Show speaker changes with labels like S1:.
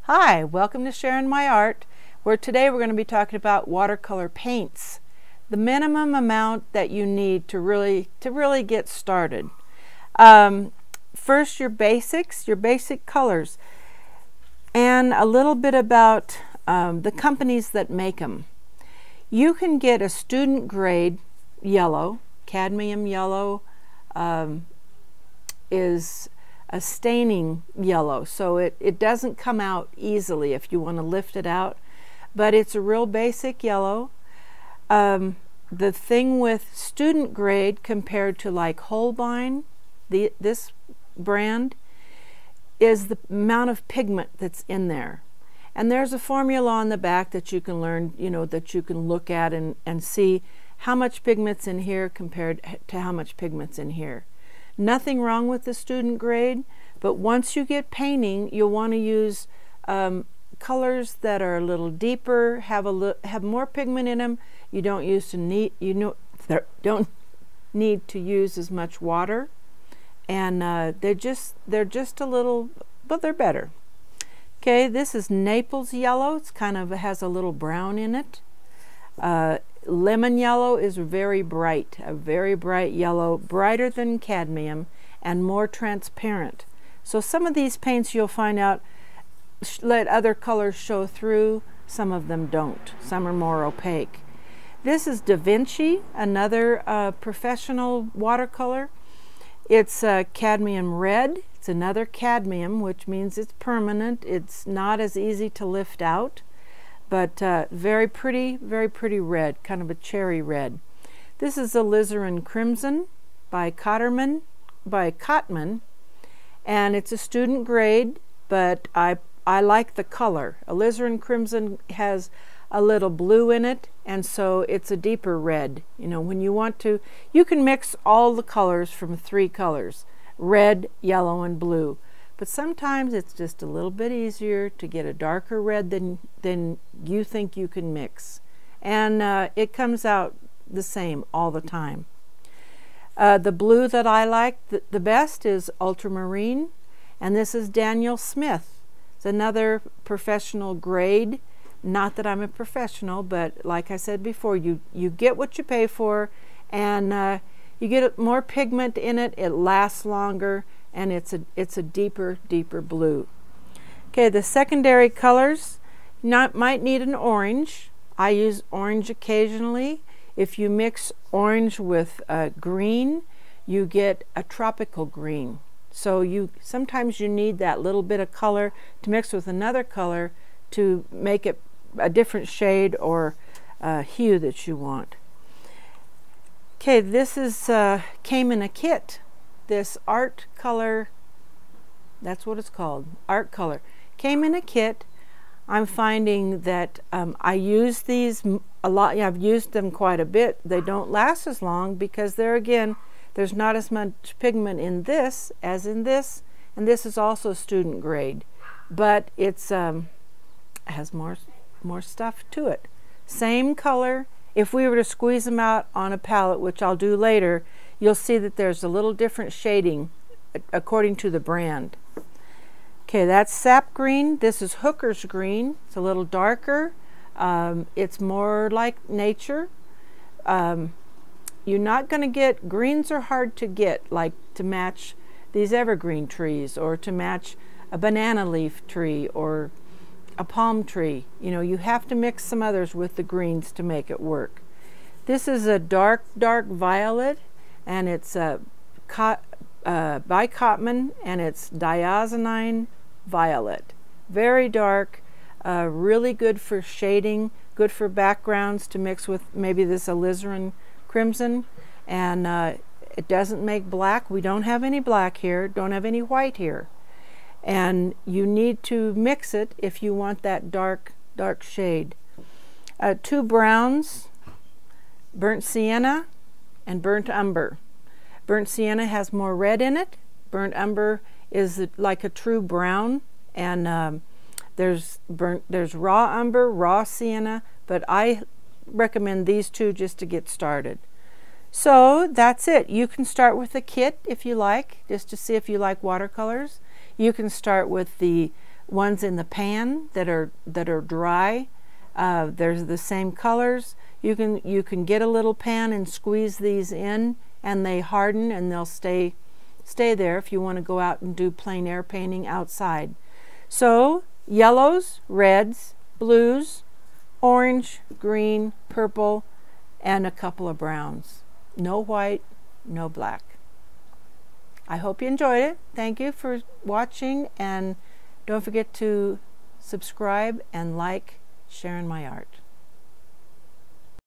S1: Hi, welcome to SharonMyART, where today we're going to be talking about watercolor paints. The minimum amount that you need to really get started. First, your basics, your basic colors, and a little bit about the companies that make them. You can get a student grade yellow. Cadmium yellow is a staining yellow, so it doesn't come out easily if you want to lift it out, but it's a real basic yellow. The thing with student grade compared to like Holbein, this brand, is the amount of pigment that's in there. And there's a formula on the back that you can learn, that you can look at and see how much pigment's in here compared to how much pigment's in here. Nothing wrong with the student grade, but once you get painting, you'll want to use colors that are a little deeper, have more pigment in them. You don't need to use as much water, and they're just a little, but they're better. Okay, this is Naples yellow. It's kind of has a little brown in it. Lemon yellow is very bright, a very bright yellow, brighter than cadmium and more transparent. So some of these paints you'll find out let other colors show through, some of them don't. Some are more opaque. This is Da Vinci, another professional watercolor. It's cadmium red. It's another cadmium, which means it's permanent. It's not as easy to lift out, but very pretty red, kind of a cherry red. This is alizarin crimson by Cotman, and it's a student grade, but I like the color. Alizarin crimson has a little blue in it, and so it's a deeper red. When you want to, you can mix all the colors from 3 colors, red, yellow, and blue. But sometimes it's just a little bit easier to get a darker red than you think you can mix. And it comes out the same all the time. The blue that I like the best is ultramarine, and this is Daniel Smith. It's another professional grade. Not that I'm a professional, but like I said before, you get what you pay for, and you get more pigment in it, it lasts longer, and it's a deeper blue. Okay, the secondary colors might need an orange. I use orange occasionally. If you mix orange with green, you get a tropical green. So sometimes you need that little bit of color to mix with another color to make it a different shade or hue that you want. Okay, this is came in a kit. This art color, that's what it's called, art color, came in a kit. I'm finding that I use these a lot. I've used them quite a bit. They don't last as long because there's not as much pigment in this as in this, and this is also student grade, but it's has more stuff to it. Same color. If we were to squeeze them out on a palette, which I'll do later, you'll see that there's a little different shading according to the brand. Okay, that's sap green. This is Hooker's green. It's a little darker. It's more like nature. You're not going to get, greens are hard to get, like to match these evergreen trees or to match a banana leaf tree or a palm tree. You have to mix some others with the greens to make it work. This is a dark violet, and it's by Cotman, and it's diazonine violet. Very dark, really good for shading, good for backgrounds to mix with maybe this alizarin crimson, and it doesn't make black. We don't have any black here, don't have any white here. And you need to mix it if you want that dark shade. 2 browns, burnt sienna and burnt umber. Burnt sienna has more red in it. Burnt umber is like a true brown, and there's raw umber, raw sienna, but I recommend these 2 just to get started. So that's it. You can start with a kit if you like, just to see if you like watercolors. You can start with the ones in the pan that are dry. There's the same colors. You can get a little pan and squeeze these in, and they harden and they'll stay there if you want to go out and do plein air painting outside. So yellows, reds, blues, orange, green, purple, and a couple of browns. No white, no black. I hope you enjoyed it. Thank you for watching, and don't forget to subscribe and like Sharon My Art.